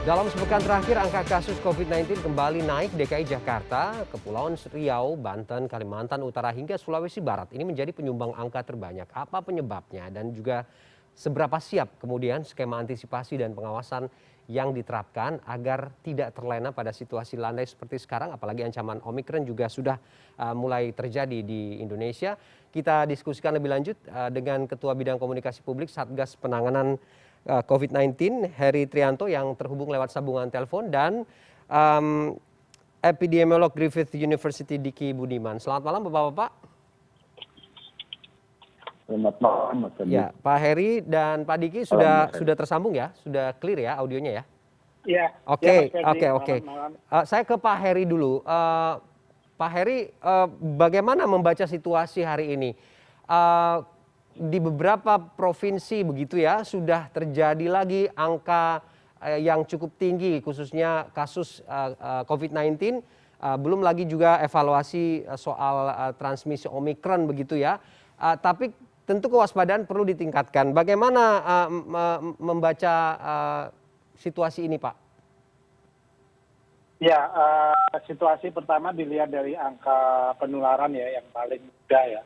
Dalam sepekan terakhir, angka kasus COVID-19 kembali naik DKI Jakarta, Kepulauan Riau, Banten, Kalimantan Utara hingga Sulawesi Barat. Ini menjadi penyumbang angka terbanyak. Apa penyebabnya dan juga seberapa siap kemudian skema antisipasi dan pengawasan yang diterapkan agar tidak terlena pada situasi landai seperti sekarang, apalagi ancaman Omikron juga sudah mulai terjadi di Indonesia. Kita diskusikan lebih lanjut dengan Ketua Bidang Komunikasi Publik Satgas Penanganan COVID-19, Heri Trianto yang terhubung lewat sambungan telepon dan epidemiolog Griffith University Diki Budiman. Selamat malam Bapak-Bapak. Selamat malam Mas Adi. Ya, Pak Heri dan Pak Diki sudah tersambung ya, sudah clear ya audionya ya. Iya. Oke. Malam. Saya ke Pak Heri dulu. Pak Heri, bagaimana membaca situasi hari ini? Di beberapa provinsi begitu ya sudah terjadi lagi angka yang cukup tinggi khususnya kasus COVID-19, belum lagi juga evaluasi soal transmisi Omikron begitu ya. Tapi tentu kewaspadaan perlu ditingkatkan. Bagaimana membaca situasi ini, Pak? Ya, situasi pertama dilihat dari angka penularan ya yang paling mudah ya.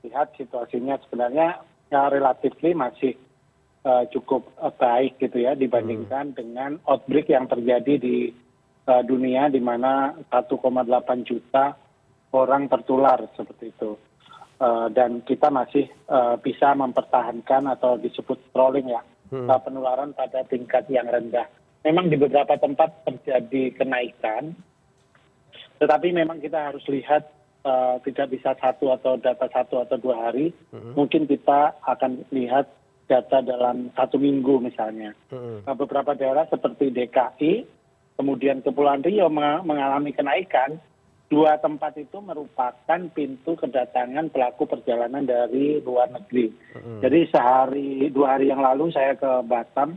Lihat situasinya sebenarnya relatif masih cukup baik gitu ya dibandingkan dengan outbreak yang terjadi di dunia di mana 1,8 juta orang tertular seperti itu. Dan kita masih bisa mempertahankan atau disebut trolling ya penularan pada tingkat yang rendah. Memang di beberapa tempat terjadi kenaikan, tetapi memang kita harus lihat tidak bisa data 1 atau 2 hari, mungkin kita akan lihat data dalam 1 minggu misalnya. Beberapa daerah seperti DKI, kemudian Kepulauan Riau mengalami kenaikan. 2 tempat itu merupakan pintu kedatangan pelaku perjalanan dari luar negeri. Jadi 2 hari yang lalu saya ke Batam,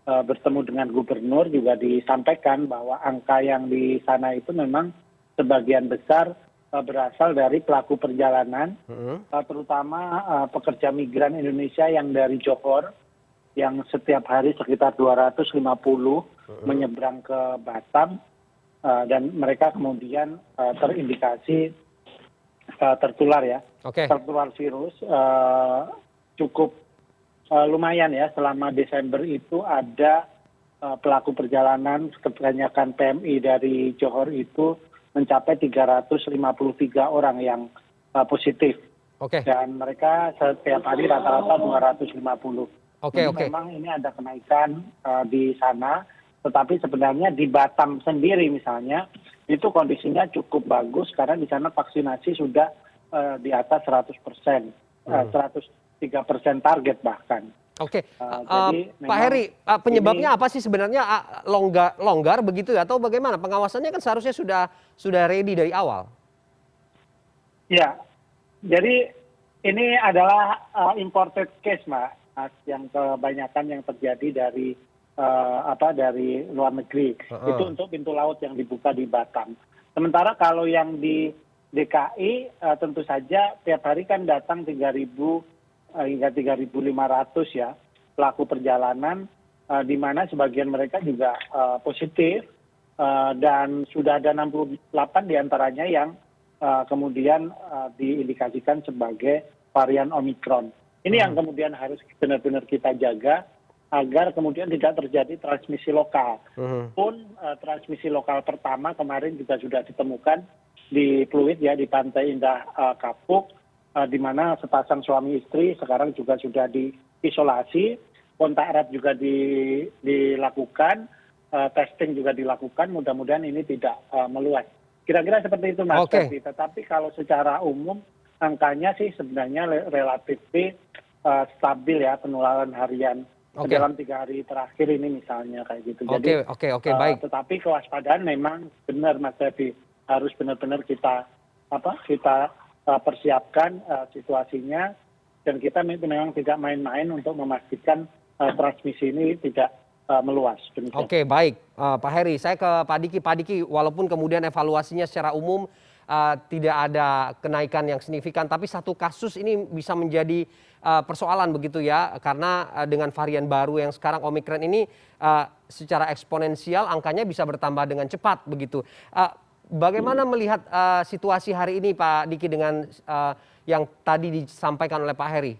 bertemu dengan gubernur, juga disampaikan bahwa angka yang di sana itu memang sebagian besar berasal dari pelaku perjalanan, terutama pekerja migran Indonesia yang dari Johor, yang setiap hari sekitar 250 menyeberang ke Batam, dan mereka kemudian terindikasi tertular ya, tertular virus. Cukup lumayan ya, selama Desember itu ada pelaku perjalanan kebanyakan PMI dari Johor itu mencapai 353 orang yang positif. Dan mereka setiap hari rata-rata 250. Memang ini ada kenaikan di sana, tetapi sebenarnya di Batam sendiri misalnya, itu kondisinya cukup bagus karena di sana vaksinasi sudah di atas 100%, 103% target bahkan. Jadi, Pak Heri, penyebabnya apa sih sebenarnya longgar begitu ya, atau bagaimana? Pengawasannya kan seharusnya sudah ready dari awal. Ya, jadi ini adalah imported case, Mas, yang kebanyakan yang terjadi dari luar negeri. Itu untuk pintu laut yang dibuka di Batam. Sementara kalau yang di DKI tentu saja tiap hari kan datang 3.000 hingga 3.500 ya pelaku perjalanan, di mana sebagian mereka juga positif, dan sudah ada 68 diantaranya yang kemudian diindikasikan sebagai varian Omikron. Ini yang kemudian harus benar-benar kita jaga agar kemudian tidak terjadi transmisi lokal. Transmisi lokal pertama kemarin juga sudah ditemukan di Pluit ya, di Pantai Indah Kapuk, di mana sepasang suami istri sekarang juga sudah diisolasi, kontak erat juga dilakukan, testing juga dilakukan, mudah-mudahan ini tidak meluas. Kira-kira seperti itu Mas Ferdi. Tetapi kalau secara umum angkanya sih sebenarnya relatif stabil ya, penularan harian dalam 3 hari terakhir ini misalnya kayak gitu. Jadi baik. Tetapi kewaspadaan memang benar Mas Ferdi, harus benar-benar kita persiapkan situasinya, dan kita memang tidak main-main untuk memastikan transmisi ini tidak meluas. Baik Pak Heri, saya ke Pak Diki. Walaupun kemudian evaluasinya secara umum tidak ada kenaikan yang signifikan, tapi satu kasus ini bisa menjadi persoalan begitu ya, karena dengan varian baru yang sekarang Omikron ini secara eksponensial angkanya bisa bertambah dengan cepat begitu. Bagaimana melihat situasi hari ini Pak Diki dengan yang tadi disampaikan oleh Pak Heri?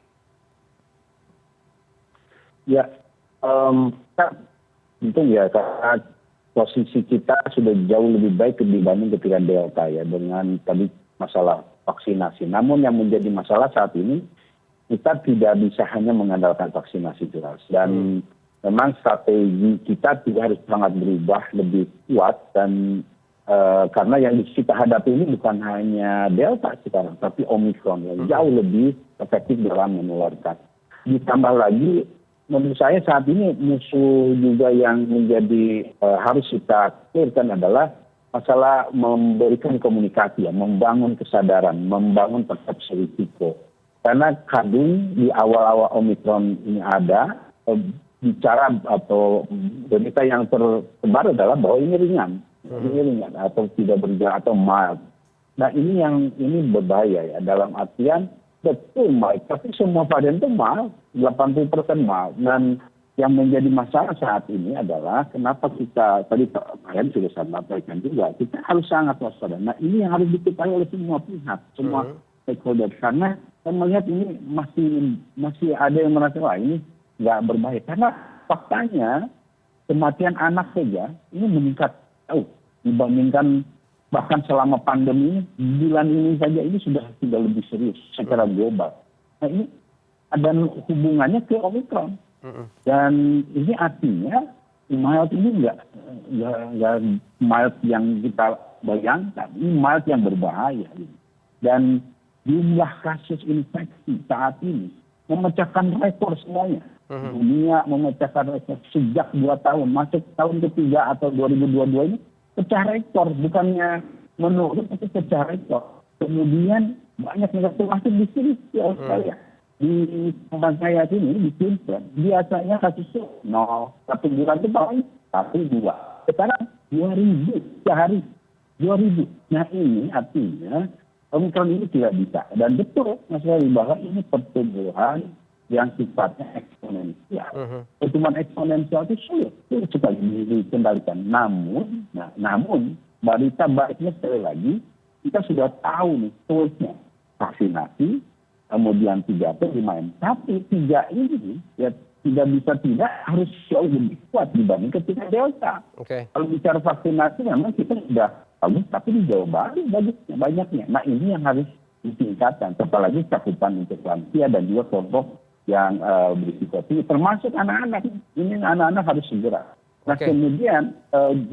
Ya, tentu ya karena posisi kita sudah jauh lebih baik dibanding ketika Delta ya dengan tadi masalah vaksinasi. Namun yang menjadi masalah saat ini kita tidak bisa hanya mengandalkan vaksinasi jelas dan memang strategi kita juga harus sangat berubah lebih kuat dan karena yang kita hadapi ini bukan hanya Delta sekarang tapi Omikron yang jauh lebih efektif dalam menularkan. Ditambah lagi menurut saya saat ini musuh juga yang menjadi harus kita clearkan adalah masalah memberikan komunikasi ya, membangun kesadaran, membangun persepsi risiko. Karena kadung di awal-awal Omikron ini ada bicara atau berita yang tersebar adalah bahwa ini ringan atau tidak bergejala atau mild. Nah ini berbahaya ya dalam artian betul mild, tapi semua varian itu mild, 80% mild. Dan yang menjadi masalah saat ini adalah kenapa kita, tadi Pak Mayan sudah sampaikan juga, kita harus sangat waspada. Nah ini yang harus diketahui oleh semua pihak, semua stakeholder. Karena saya melihat ini masih ada yang merasa, wah ini nggak berbahaya. Karena faktanya kematian anak saja ini meningkat jauh dibandingkan bahkan selama pandemi ini, bulan ini saja ini sudah lebih serius secara global. Nah ini ada hubungannya ke Omikron. Dan ini artinya mild ini nggak mild yang kita bayangkan. Ini mild yang berbahaya. Dan jumlah kasus infeksi saat ini memecahkan rekor semuanya. Dunia memecahkan rekor sejak 2 tahun. Masuk tahun ketiga atau 2022 ini pecah rekor, bukannya menurun tapi pecah rekor. Kemudian banyak negara termasuk di sini di Australia, di tempat saya sini di Queensland biasanya kasusnya 0, 1 bulan itu paling 1, 2. Sekarang 2.000 sehari, 2.000. Nah ini artinya Omikron ini tidak bisa. Dan betul Mas Wali bahwa ini pertumbuhan yang sifatnya eksponensial. Pertumbuhan eksponensial itu sulit sekali dikendalikan. Namun berita baiknya sekali lagi, kita sudah tahu nih toolsnya. Vaksinasi, kemudian 3T, 5M. Tapi 3 ini ya tidak bisa tidak harus jauh lebih kuat dibanding ketika Delta. Kalau bicara vaksinasi memang kita sudah bagus, tapi di Jawa Baru banyaknya. Nah ini yang harus ditingkatkan. Apalagi cakupan untuk lansia dan juga kelompok yang berisiko tinggi, termasuk anak-anak. Ini anak-anak harus segera. Nah kemudian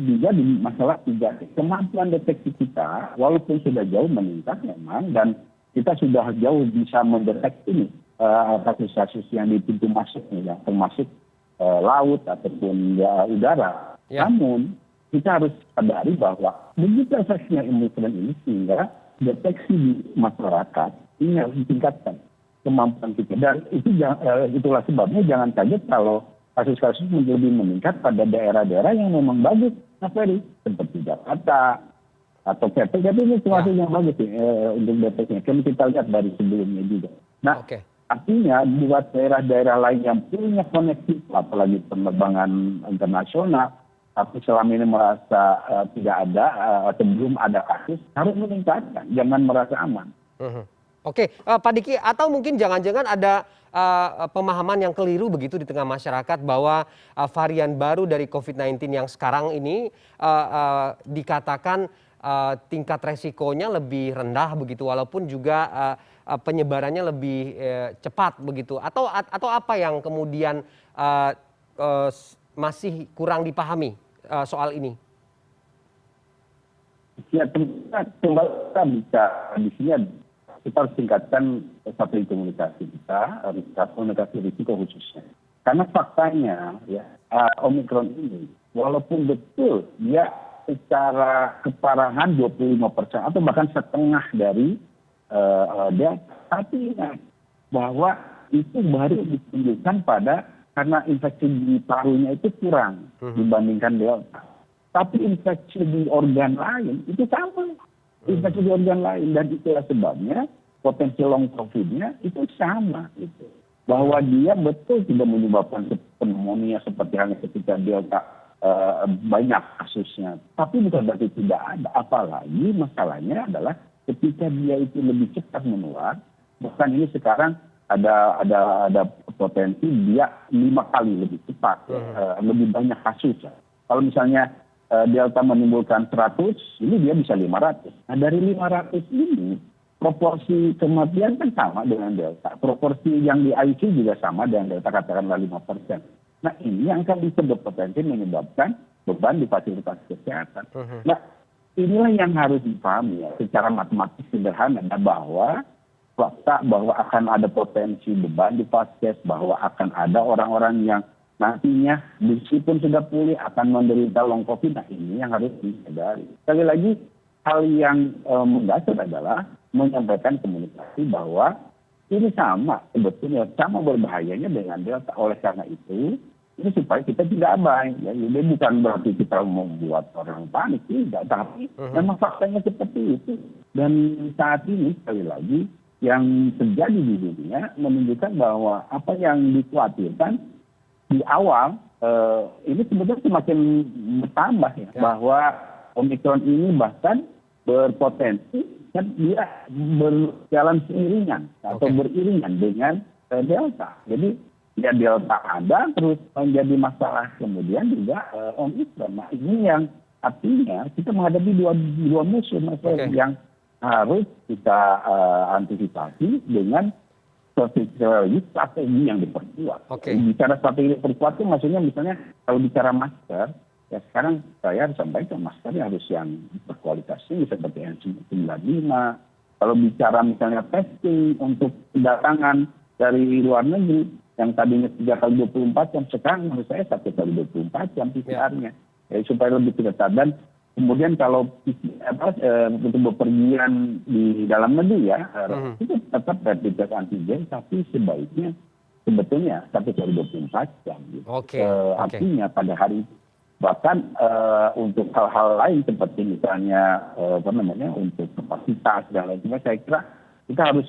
juga di masalah 3T, kemampuan deteksi kita walaupun sudah jauh meningkat memang dan kita sudah jauh bisa mendeteksi kasus-kasus yang di pintu masuk ya, termasuk laut ataupun udara. Namun kita harus sadari bahwa begitu efeknya Omikron ini sehingga deteksi di masyarakat ini harus ditingkatkan kemampuan kita. Dan itulah sebabnya jangan kaget kalau kasus-kasus lebih meningkat pada daerah-daerah yang memang bagus, seperti Jakarta atau KP ini termasuk yang bagus untuk deteksinya. Kan kita lihat dari sebelumnya juga. Nah, artinya buat daerah-daerah lain yang punya koneksi, apalagi penerbangan internasional, tapi selama ini merasa tidak ada atau belum ada kasus, harus meningkatkan, jangan merasa aman. Pak Diki, atau mungkin jangan-jangan ada pemahaman yang keliru begitu di tengah masyarakat bahwa varian baru dari COVID-19 yang sekarang ini dikatakan tingkat resikonya lebih rendah begitu, walaupun juga penyebarannya lebih cepat begitu, atau apa yang kemudian masih kurang dipahami soal ini? Ya, kembali kita bisa di sini kita harus tingkatkan strategi komunikasi kita, komunikasi risiko khususnya. Karena faktanya ya Omikron ini walaupun betul dia secara keparahan 25% atau bahkan setengah dari Delta, tapi ingat bahwa itu baru ditunjukkan pada karena infeksi di parunya itu kurang dibandingkan Delta. Tapi infeksi di organ lain itu sama. infeksi di organ lain, dan itulah sebabnya potensi long COVID-nya itu sama itu. Bahwa dia betul tidak menyebabkan pneumonia seperti halnya ketika Delta banyak kasusnya. Tapi bukan berarti tidak ada. Apalagi masalahnya adalah ketika dia itu lebih cepat menular, bahkan ini sekarang ada potensi dia 5 kali lebih cepat, lebih banyak kasus. Kalau misalnya Delta menimbulkan 100, ini dia bisa 500. Nah dari 500 ini, proporsi kematian kan sama dengan Delta. Proporsi yang di ICU juga sama dengan Delta, katakanlah 5%. Nah ini yang akan bisa berpotensi menyebabkan beban di fasilitas kesehatan. Nah inilah yang harus dipahami ya, secara matematis sederhana, bahwa fakta bahwa akan ada potensi beban di vaskes, bahwa akan ada orang-orang yang nantinya meskipun sudah pulih akan menderita long COVID. Nah ini yang harus disadari. Sekali lagi, hal yang mendasar adalah menyampaikan komunikasi bahwa ini sama sebetulnya, sama berbahayanya dengan Delta. Oleh karena itu, ini supaya kita tidak abai. Ya, ini bukan berarti kita membuat orang panik, tidak. Tapi memang faktanya seperti itu. Dan saat ini sekali lagi, yang terjadi di dunia menunjukkan bahwa apa yang dikhawatirkan di awal ini sebetulnya semakin bertambah ya. Bahwa Omikron ini bahkan berpotensi kan dia berjalan seiringan atau beriringan dengan Delta. Jadi ya Delta ada terus menjadi masalah, kemudian juga Omikron. Nah ini yang artinya kita menghadapi dua musuh yang harus kita antisipasi dengan strategi yang diperkuat. Bicara strategi diperkuat itu maksudnya misalnya kalau bicara masker, ya sekarang saya harus sampaikan maskernya harus yang berkualitas tinggi seperti N95. Kalau bicara misalnya testing untuk kedatangan dari luar negeri yang tadinya 3 kali 24 jam, sekarang menurut saya 1 kali 24 jam PCR-nya. Ya, supaya lebih ketat. Dan kemudian kalau untuk bepergian di dalam negeri ya, itu tetap rapid test antigen, tapi sebaiknya sebetulnya 1 kali 24 jam. Gitu. Artinya pada hari bahkan untuk hal-hal lain seperti misalnya untuk kapasitas dan lain sebagainya, saya kira kita harus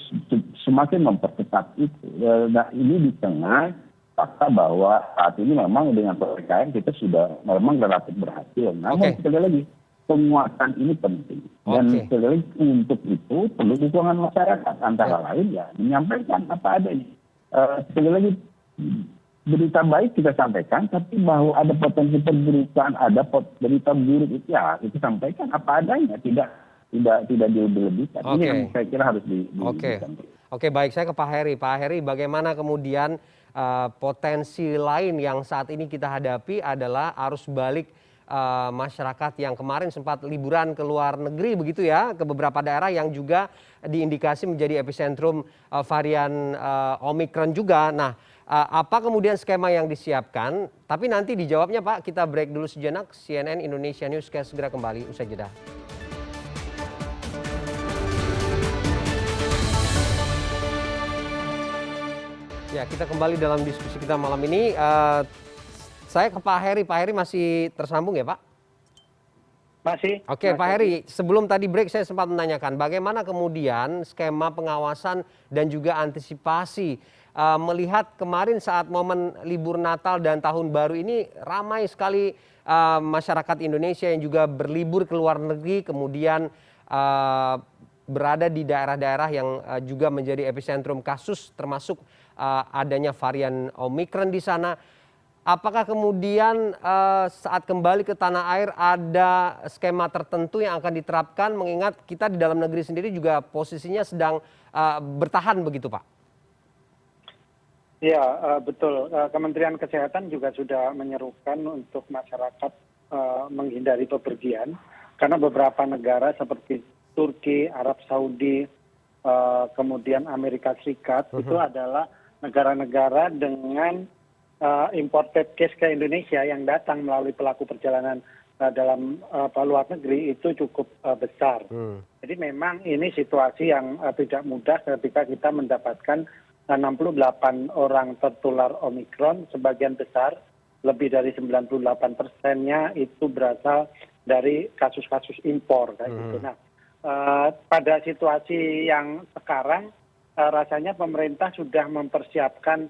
semakin memperketat itu. Nah ini di tengah fakta bahwa saat ini memang dengan PPKM kita sudah memang relatif berhasil. Namun sekali lagi penguatan ini penting. Dan sekali lagi untuk itu perlu dukungan masyarakat. Antara lain ya menyampaikan apa adanya. Sekali lagi berita baik kita sampaikan, tapi bahwa ada potensi perburukan, ada berita buruk itu ya itu sampaikan apa adanya, tidak dilebih-lebihkan. Ini yang saya kira harus disampaikan. Oke, baik, saya ke Pak Heri. Pak Heri, bagaimana kemudian potensi lain yang saat ini kita hadapi adalah arus balik masyarakat yang kemarin sempat liburan ke luar negeri begitu ya, ke beberapa daerah yang juga diindikasi menjadi epicentrum varian Omikron juga. Nah, apa kemudian skema yang disiapkan? Tapi nanti dijawabnya Pak, kita break dulu sejenak. CNN Indonesia News akan segera kembali usai jeda. Ya, kita kembali dalam diskusi kita malam ini. Saya ke Pak Heri. Pak Heri masih tersambung ya Pak? Masih. Oke, Pak Heri, sebelum tadi break saya sempat menanyakan bagaimana kemudian skema pengawasan dan juga antisipasi melihat kemarin saat momen libur Natal dan Tahun Baru ini ramai sekali masyarakat Indonesia yang juga berlibur ke luar negeri, kemudian berada di daerah-daerah yang juga menjadi epicentrum kasus termasuk adanya varian Omikron di sana. Apakah kemudian saat kembali ke tanah air ada skema tertentu yang akan diterapkan mengingat kita di dalam negeri sendiri juga posisinya sedang bertahan begitu Pak? Ya, betul. Kementerian Kesehatan juga sudah menyerukan untuk masyarakat menghindari bepergian karena beberapa negara seperti Turki, Arab Saudi, kemudian Amerika Serikat itu adalah negara-negara dengan imported case ke Indonesia yang datang melalui pelaku perjalanan dalam luar negeri itu cukup besar. Jadi memang ini situasi yang tidak mudah ketika kita mendapatkan 68 orang tertular Omikron, sebagian besar lebih dari 98%-nya itu berasal dari kasus-kasus impor kayak gitu. Nah, pada situasi yang sekarang rasanya pemerintah sudah mempersiapkan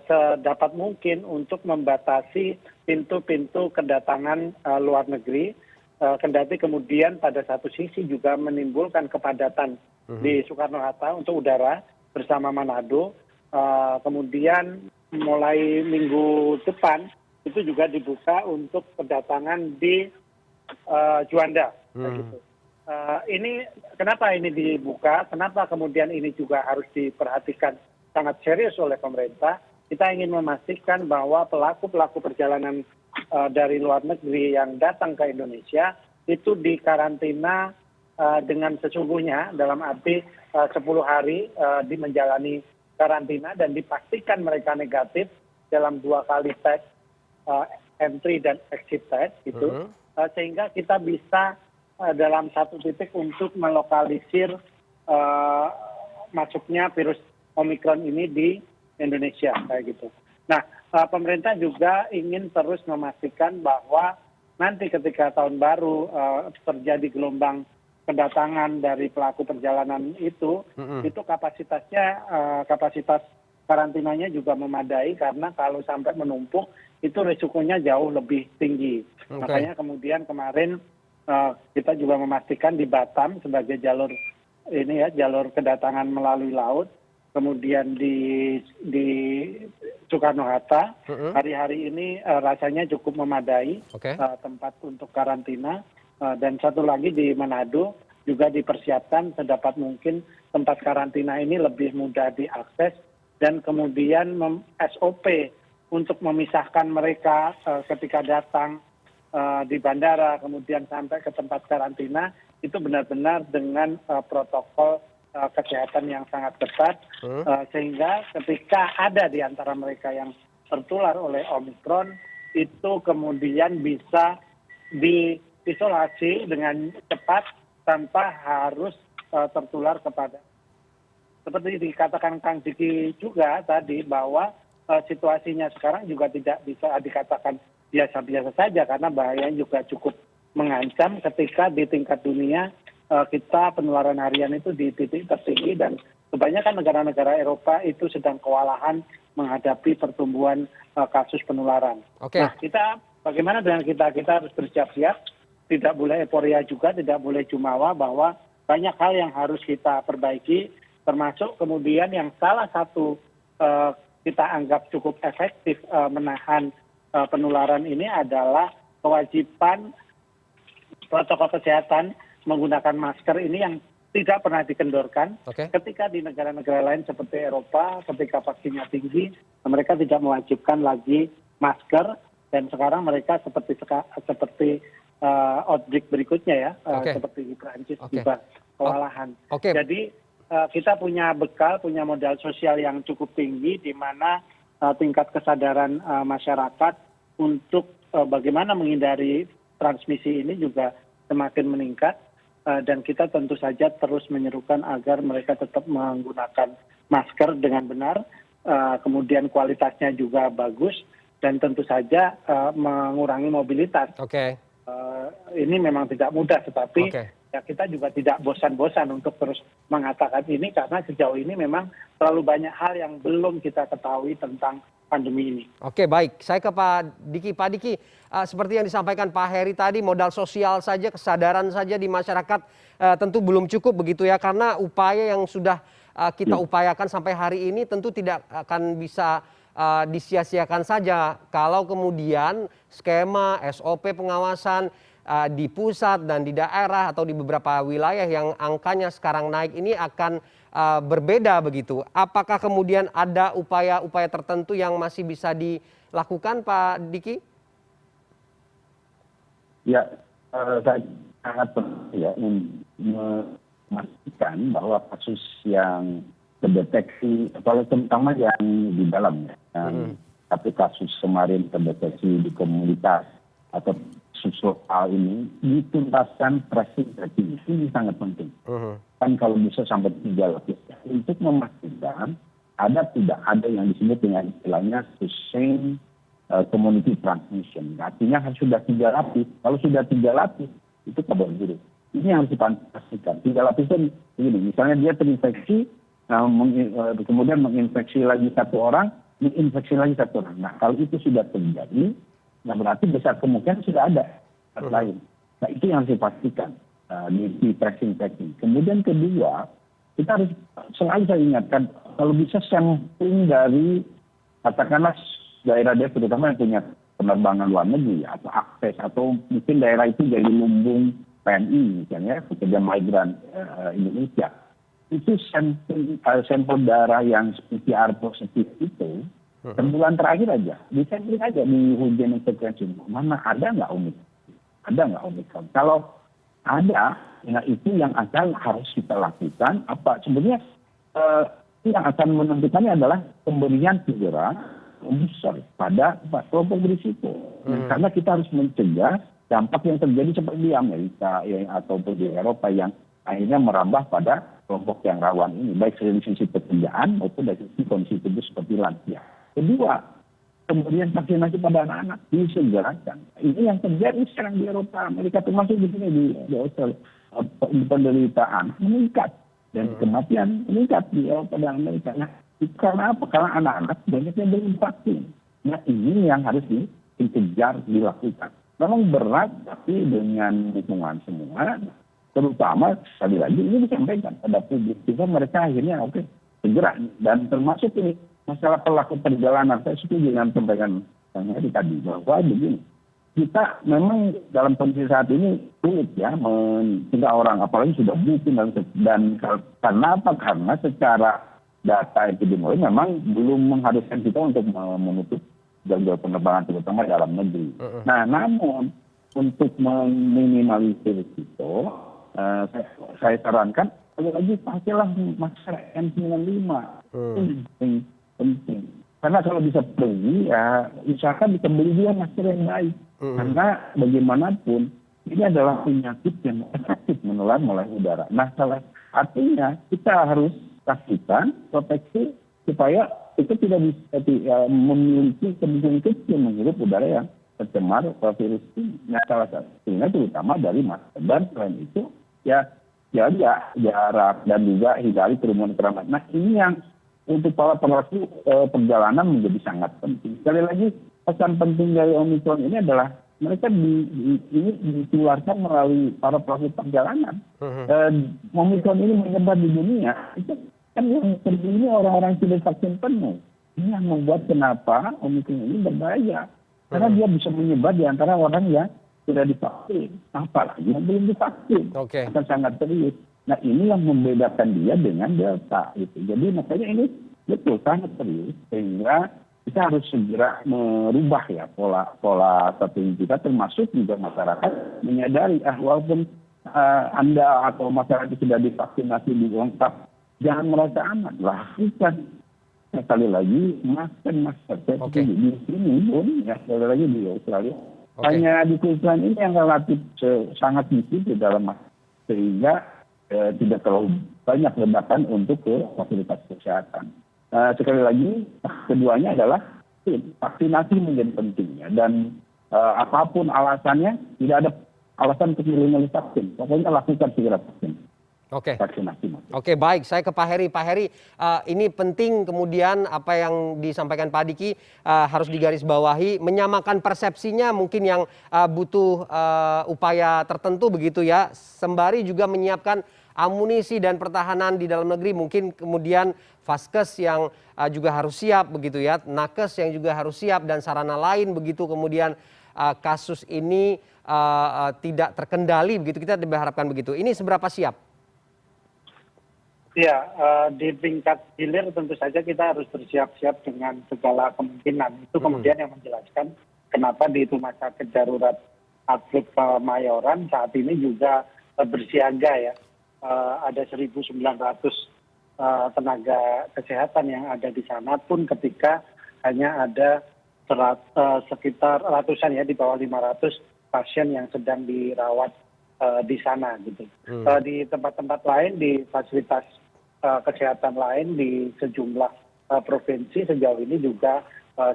sedapat mungkin untuk membatasi pintu-pintu kedatangan luar negeri, kendati kemudian pada satu sisi juga menimbulkan kepadatan di Soekarno-Hatta untuk udara bersama Manado. Kemudian mulai minggu depan itu juga dibuka untuk kedatangan di Juanda. Gitu. Ini kenapa ini dibuka? Kenapa kemudian ini juga harus diperhatikan sangat serius oleh pemerintah? Kita ingin memastikan bahwa pelaku-pelaku perjalanan dari luar negeri yang datang ke Indonesia itu dikarantina dengan sesungguhnya, dalam arti 10 hari menjalani karantina dan dipastikan mereka negatif dalam 2 kali tes entry dan exit test gitu, sehingga kita bisa dalam satu titik untuk melokalisir masuknya virus Omikron ini di Indonesia kayak gitu. Nah, pemerintah juga ingin terus memastikan bahwa nanti ketika tahun baru terjadi gelombang kedatangan dari pelaku perjalanan itu kapasitas karantinanya juga memadai, karena kalau sampai menumpuk itu risikonya jauh lebih tinggi. Makanya kemudian kemarin kita juga memastikan di Batam sebagai jalur kedatangan melalui laut, kemudian di Soekarno-Hatta hari-hari ini rasanya cukup memadai tempat untuk karantina. Dan satu lagi di Manado juga dipersiapkan sedapat mungkin tempat karantina ini lebih mudah diakses, dan kemudian SOP untuk memisahkan mereka ketika datang di bandara kemudian sampai ke tempat karantina itu benar-benar dengan protokol kesehatan yang sangat ketat, sehingga ketika ada di antara mereka yang tertular oleh Omikron itu kemudian bisa diisolasi dengan cepat tanpa harus tertular kepada, seperti dikatakan Kang Diki juga tadi, bahwa situasinya sekarang juga tidak bisa dikatakan biasa-biasa saja, karena bahayanya juga cukup mengancam ketika di tingkat dunia kita penularan harian itu di titik tertinggi, dan kebanyakan negara-negara Eropa itu sedang kewalahan menghadapi pertumbuhan kasus penularan. Nah, kita bagaimana dengan kita harus bersiap-siap, tidak boleh euforia juga, tidak boleh jumawa, bahwa banyak hal yang harus kita perbaiki, termasuk kemudian yang salah satu kita anggap cukup efektif menahan penularan ini adalah kewajiban protokol kesehatan menggunakan masker ini yang tidak pernah dikendorkan. Ketika di negara-negara lain seperti Eropa, ketika vaksinnya tinggi, mereka tidak mewajibkan lagi masker, dan sekarang mereka seperti outbreak berikutnya ya, seperti di Prancis juga kewalahan. Jadi kita punya bekal, punya modal sosial yang cukup tinggi, di mana tingkat kesadaran masyarakat untuk bagaimana menghindari transmisi ini juga semakin meningkat, dan kita tentu saja terus menyerukan agar mereka tetap menggunakan masker dengan benar, kemudian kualitasnya juga bagus, dan tentu saja mengurangi mobilitas. Ini memang tidak mudah, tetapi ya kita juga tidak bosan-bosan untuk terus mengatakan ini, karena sejauh ini memang terlalu banyak hal yang belum kita ketahui tentang pandemi ini. Oke, baik. Saya ke Pak Diki. Pak Diki, seperti yang disampaikan Pak Heri tadi, modal sosial saja, kesadaran saja di masyarakat tentu belum cukup begitu ya, karena upaya yang sudah kita upayakan sampai hari ini tentu tidak akan bisa disia-siakan saja kalau kemudian skema SOP pengawasan di pusat dan di daerah atau di beberapa wilayah yang angkanya sekarang naik ini akan berbeda begitu. Apakah kemudian ada upaya-upaya tertentu yang masih bisa dilakukan, Pak Diki? Ya, saya sangat penting ya memastikan bahwa kasus yang terdeteksi, kalau terutama yang di dalam ya, tapi kasus kemarin terdeteksi di komunitas atau kasus lokal ini dituntaskan tracing ini sangat penting. Kan kalau bisa sampai 3 lapis untuk memastikan tidak ada yang disebut dengan istilahnya sustained community transmission. Artinya sudah 3 lapis. Kalau sudah 3 lapis itu kabar buruk. Ini harus dipastikan. 3 lapisan begini, misalnya dia terinfeksi, kemudian menginfeksi lagi satu orang, menginfeksi lagi satu orang. Nah, kalau itu sudah terjadi, nah berarti besar kemungkinan sudah ada lain. Nah, itu yang harus dipastikan di tracing. Kemudian kedua, kita harus selalu saya ingatkan, kalau bisa sampling dari katakanlah daerah-daerah terutama yang punya penerbangan luar negeri atau akses atau mungkin daerah itu jadi lumbung PMI misalnya pekerja migran Indonesia. Itu sampel darah yang PCR positif itu sebulan terakhir aja, disampling aja di whole genome sequencing. Mana ada nggak Omicron? Kalau ada, nah itu yang akan harus kita lakukan. Sebenarnya yang akan menentukannya adalah pemberian segera booster pada kelompok berisiko. Karena kita harus mencegah dampak yang terjadi seperti di Amerika ataupun di Eropa yang akhirnya merambah pada kelompok yang rawan ini, baik dari sisi pekerjaan maupun dari sisi kondisi tubuh seperti lansia. Kedua, pemberian vaksinasi pada anak-anak disegerakan. Ini yang terjadi sekarang di Eropa, Amerika termasuk di sini di Australia. Penderitaan meningkat dan kematian meningkat di Eropa dan Amerika. Nah, itu karena apa? Karena anak-anak banyak yang belum vaksin. Nah, ini yang harus dikejar, dilakukan. Memang berat, tapi dengan dukungan semua, terutama sekali lagi ini disampaikan pada publik. Juga mereka akhirnya segera. Dan termasuk ini masalah pelaku perjalanan. Saya setuju dengan sampaikan Bang Heri tadi bahwa begini. Kita memang dalam kondisi saat ini sulit ya mencegah orang, apalagi sudah booking dan karena apa? Karena secara data epidemiologi memang belum mengharuskan kita untuk menutup jalur penerbangan terutama dalam negeri. Nah, namun untuk meminimalisir itu, saya sarankan lagi pakailah masker N95. Penting. Karena kalau bisa beli, ya usahakan bisa beli juga masker yang baik. Karena bagaimanapun ini adalah penyakit yang efektif menular melalui udara. Nah, artinya kita harus pastikan proteksi supaya itu tidak bisa memiliki kemungkinan kecil menghirup udara yang tercemar virus ini. Nah, salah satunya terutama dari masker. Dan selain itu, ya jaga jarak dan juga hindari kerumunan keramaian. Nah, ini yang untuk para pelaku perjalanan menjadi sangat penting. Sekali lagi, pesan penting dari Omicron ini adalah mereka ini ditularkan melalui para pelaku perjalanan. Omicron ini menyebar di dunia, itu kan yang terjadi orang-orang sudah vaksin penuh. Ini yang membuat kenapa Omicron ini berbahaya. Karena dia bisa menyebar di antara orang yang sudah divaksin. Apalagi yang belum divaksin. Akan sangat serius. Nah, ini yang membedakan dia dengan Delta. Gitu. Jadi makanya ini betul sangat serius. Sehingga kita harus segera merubah ya pola strategi kita, termasuk juga masyarakat menyadari walaupun Anda atau masyarakat sudah divaksinasi di lengkap, jangan merasa aman. Lakukan sekali lagi masker. Di sini pun ya sekali lagi di Australia hanya di Queensland ini yang relatif sangat sedikit di dalam masker, sehingga tidak terlalu banyak ledakan untuk ke fasilitas kesehatan. Sekali lagi, keduanya adalah vaksinasi menjadi penting ya. Dan apapun alasannya, tidak ada alasan untuk milih vaksin. Pokoknya lakukan segera vaksin. Vaksinasi. Oke, baik. Saya ke Pak Heri. Pak Heri, ini penting kemudian apa yang disampaikan Pak Diki harus digarisbawahi, menyamakan persepsinya mungkin yang butuh upaya tertentu begitu ya, sembari juga menyiapkan amunisi dan pertahanan di dalam negeri, mungkin kemudian Vaskes yang juga harus siap begitu ya, Nakes yang juga harus siap dan sarana lain begitu, kemudian kasus ini tidak terkendali begitu, kita diharapkan begitu. Ini seberapa siap? Ya, di tingkat hilir tentu saja kita harus bersiap-siap dengan segala kemungkinan. Itu kemudian yang menjelaskan kenapa di Rumah Sakit Darurat Atlet Kemayoran saat ini juga bersiaga ya. Ada 1.900 tenaga kesehatan yang ada di sana pun ketika hanya ada sekitar ratusan ya, di bawah 500 pasien yang sedang dirawat di sana gitu. Di tempat-tempat lain, di fasilitas kesehatan lain di sejumlah provinsi sejauh ini juga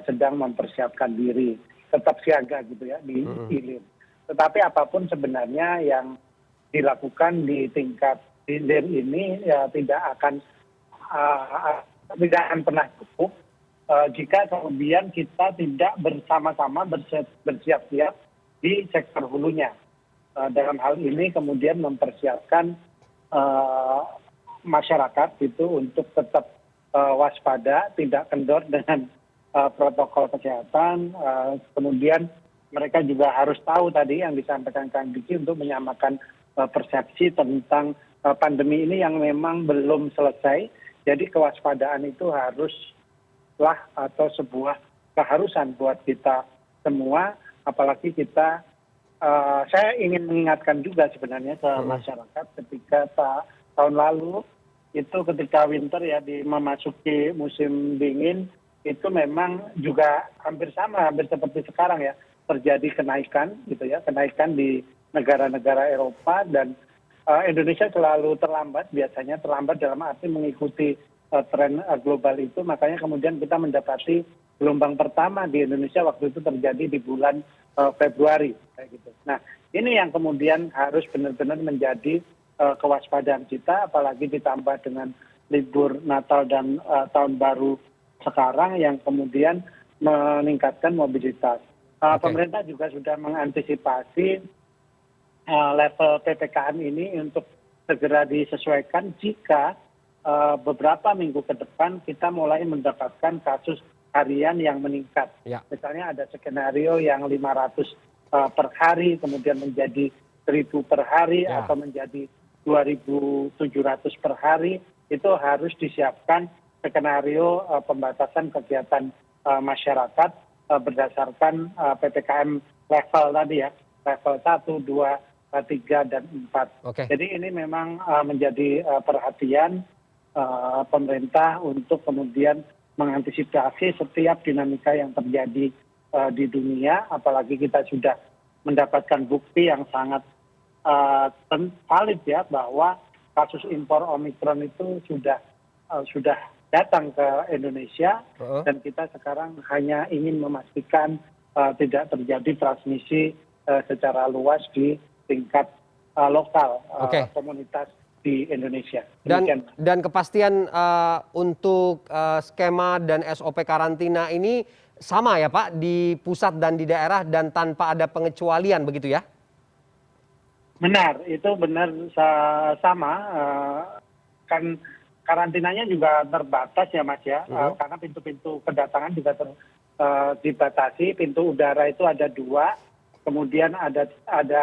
sedang mempersiapkan diri, tetap siaga gitu ya di hilir. Tetapi apapun sebenarnya yang dilakukan di tingkat hilir ini ya tidak akan pernah cukup jika kemudian kita tidak bersama-sama bersiap-siap di sektor hulunya. Dalam hal ini kemudian mempersiapkan masyarakat itu untuk tetap waspada, tidak kendor dengan protokol kesehatan. Kemudian mereka juga harus tahu tadi yang disampaikan Kang Diki untuk menyamakan persepsi tentang pandemi ini yang memang belum selesai. Jadi kewaspadaan itu haruslah atau sebuah keharusan buat kita semua, apalagi kita saya ingin mengingatkan juga sebenarnya ke masyarakat ketika tahun lalu itu ketika winter ya memasuki musim dingin itu memang juga hampir sama, hampir seperti sekarang ya, terjadi kenaikan gitu ya, kenaikan di negara-negara Eropa dan Indonesia selalu terlambat, biasanya terlambat dalam arti mengikuti tren global itu, makanya kemudian kita mendapati gelombang pertama di Indonesia waktu itu terjadi di bulan Februari kayak gitu. Nah, ini yang kemudian harus benar-benar menjadi kewaspadaan kita, apalagi ditambah dengan libur Natal dan Tahun Baru sekarang yang kemudian meningkatkan mobilitas. Pemerintah juga sudah mengantisipasi level PPKM ini untuk segera disesuaikan jika beberapa minggu ke depan kita mulai mendapatkan kasus harian yang meningkat. Ya. Misalnya ada skenario yang 500 per hari, kemudian menjadi 1.000 per hari, ya, atau menjadi 2.700 per hari, itu harus disiapkan skenario pembatasan kegiatan masyarakat berdasarkan PPKM level tadi ya, level 1, 2, 3, dan 4. Okay. Jadi ini memang menjadi perhatian pemerintah untuk kemudian mengantisipasi setiap dinamika yang terjadi di dunia, apalagi kita sudah mendapatkan bukti yang sangat valid ya bahwa kasus impor Omikron itu sudah datang ke Indonesia dan kita sekarang hanya ingin memastikan tidak terjadi transmisi secara luas di tingkat lokal komunitas di Indonesia. Dan kepastian untuk skema dan SOP karantina ini sama ya Pak di pusat dan di daerah dan tanpa ada pengecualian begitu ya? Benar, itu benar sama. Kan karantinanya juga terbatas ya Mas ya, karena pintu-pintu kedatangan juga dibatasi. Pintu udara itu ada 2, kemudian ada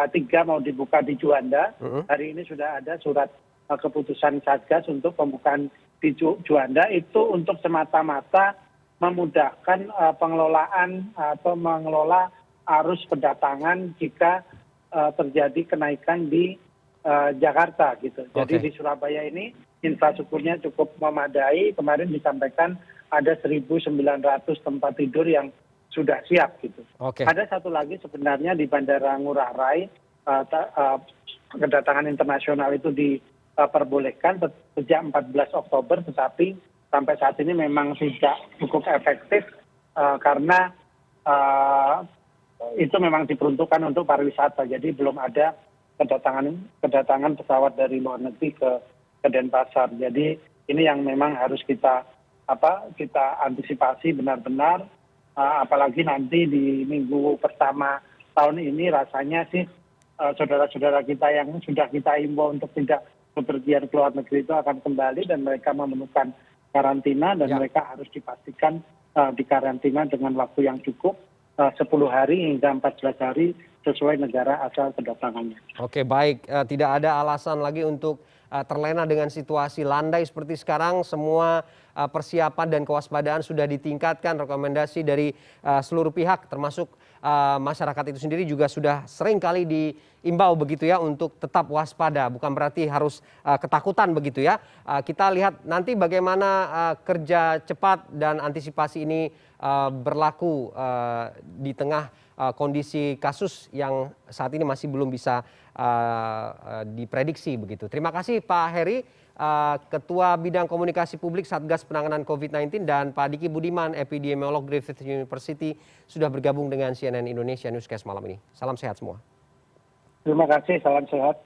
3 mau dibuka di Juanda. Hari ini sudah ada surat keputusan Satgas untuk pembukaan di Juanda itu untuk semata-mata memudahkan pengelolaan atau mengelola arus kedatangan jika terjadi kenaikan di Jakarta gitu. Jadi di Surabaya ini infrastrukturnya cukup memadai. Kemarin disampaikan ada 1.900 tempat tidur yang sudah siap gitu. Ada satu lagi sebenarnya di Bandara Ngurah Rai kedatangan internasional itu diperbolehkan sejak 14 Oktober, tetapi sampai saat ini memang tidak cukup efektif karena itu memang diperuntukkan untuk pariwisata. Jadi belum ada kedatangan pesawat dari luar negeri ke Denpasar. Jadi ini yang memang harus kita antisipasi benar-benar, apalagi nanti di minggu pertama tahun ini rasanya sih saudara-saudara kita yang sudah kita himbau untuk tidak bepergian ke luar negeri itu akan kembali dan mereka memerlukan karantina dan mereka harus dipastikan dikarantina dengan waktu yang cukup 10 hari hingga 14 hari sesuai negara asal kedatangannya. Oke, baik. Tidak ada alasan lagi untuk terlena dengan situasi landai seperti sekarang. Semua persiapan dan kewaspadaan sudah ditingkatkan. Rekomendasi dari seluruh pihak termasuk masyarakat itu sendiri juga sudah sering kali diimbau begitu ya untuk tetap waspada. Bukan berarti harus ketakutan begitu ya. Kita lihat nanti bagaimana kerja cepat dan antisipasi ini berlaku di tengah kondisi kasus yang saat ini masih belum bisa diprediksi begitu. Terima kasih Pak Heri, Ketua Bidang Komunikasi Publik Satgas Penanganan COVID-19 dan Pak Diki Budiman, epidemiolog Griffith University sudah bergabung dengan CNN Indonesia Newscast malam ini. Salam sehat semua. Terima kasih, salam sehat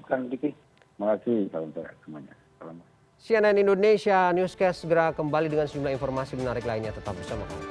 Kang Diki. Terima kasih, salam sehat semuanya. Salam. CNN Indonesia Newscast segera kembali dengan sejumlah informasi menarik lainnya. Tetap bersama kami.